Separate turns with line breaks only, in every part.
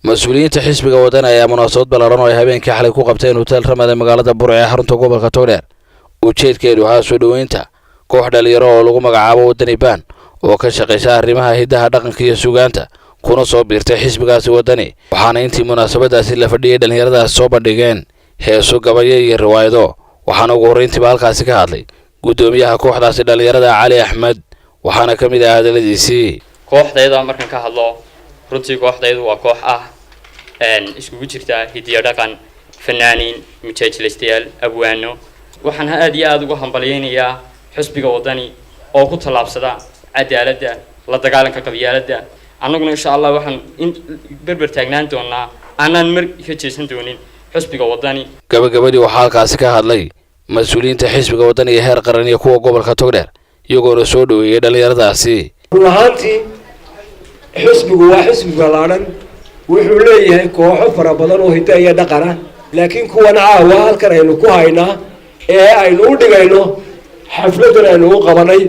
مسؤولين حزب wadani ayaa munaasabad ballaaran oo ay habeenkii xalay ku qabteen hotel Ramada magaalada Burco ee xarunta gobolka Togdheer ujeedkeedu waxa soo dhaweynta koox dhalinyaro oo lagu magacaabo Wadani Baan oo ka shaqeysa arrimaha hidaha dhaqanka iyo suugaanta kuna soo biirtay xisbigaasi wadani waxaana intii munaasabadaasi la fadhiyay dhalinyaradaas soo bandhigeen heeso gabayo iyo riwaayado waxaana ugu horeyntii halkaasi ka hadlay gudoomiyaha kooxdaasi dhalinyarada Cali Axmed waxaana kamid ah hadaladiisii
kooxdayda markan ka hadlo runtii kooxdaydu waa koox ah iskugu jirta hidiyo dhaqan fanaaniin mujaajileystayaal abwaano waxaan aad iyo aad ugu hambalyeeynaa xisbiga wadani oo ku talaabsada cadaaladda la dagaalanka qabyaaladda annaguna insha Allah waxaan berber taagnaan doonaa aanan mar ka jeesan doonin xisbiga wadani
gabagabadii waxa halkaasi ka hadlay mas'uuliyiinta xisbiga wadani ee heer qaran iyo kuwa gobolka Togdheer iyagoo soo dhaweeyay dhalinyaradaasi
ruuxaantii xisbigu waa xisbi ballaaran wuxuu leeyahay kooxo fara badan oo hidaha iyo dhaqan ah laakiin kuwan caawa halkan aynu ku haynaa ee aynu u dhigayno xafladan aynu u qabanay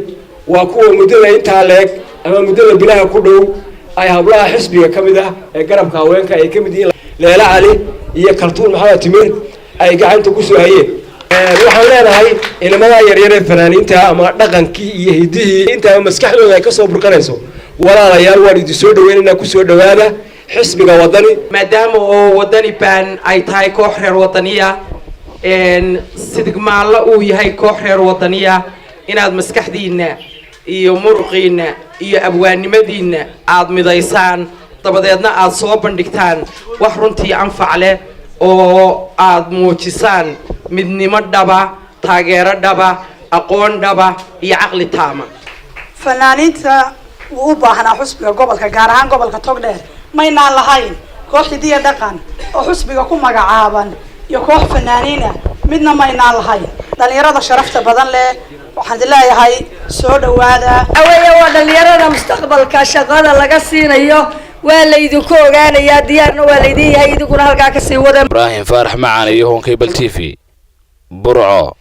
waa kuwa muddada intaa leeg ama muddada bilaha ku dhow ay hablaha xisbiga kamid ah ee garabka haweenka ay kamid yihiin Leela Cali iyo Kaltuun Maxamed Timir ay gacanta ku soo hayeen waxaan leenahay ilmada yaryar ee fanaaniinta ama dhaqankii iyo hidihii inta maskaxdooda ay ka soo burqanayso walaalayaal waan idin soo dhaweynaa ku soo dhawaada xisbiga wadani
maadaama oo Wadani Baan ay tahay koox reer wadaniya sidgmaalla uu yahay koox reer wadaniya inaad maskaxdiina iyo muruqiina iyo abwaannimadiina aad midaysaan dabadeedna aad soo bandhigtaan wax runtii anfac leh oo aad muujisaan midnimo dhaba taageero dhaba aqoon dhaba iyo caqli taama
fanaaniinta u baahnaa xusbiga gobolka gaar ahaan gobolka Togdheer maynaan lahayn koox hidiyo dhaqan oo xusbiga ku magacaaban iyo koox fanaaniina midna maynaan lahayn dhalinyarada sharafta badan leh waxaan leeyahay soo dhawaada
awaya waa dhalinyarada mustaqbalka shaqada laga siinayo waa la idinku ogaanayaa diyaarna waa la idin yahay idinku halka ka sii wada
Ibrahim Faarax Macaan iyo Honkey Bal TV Burco.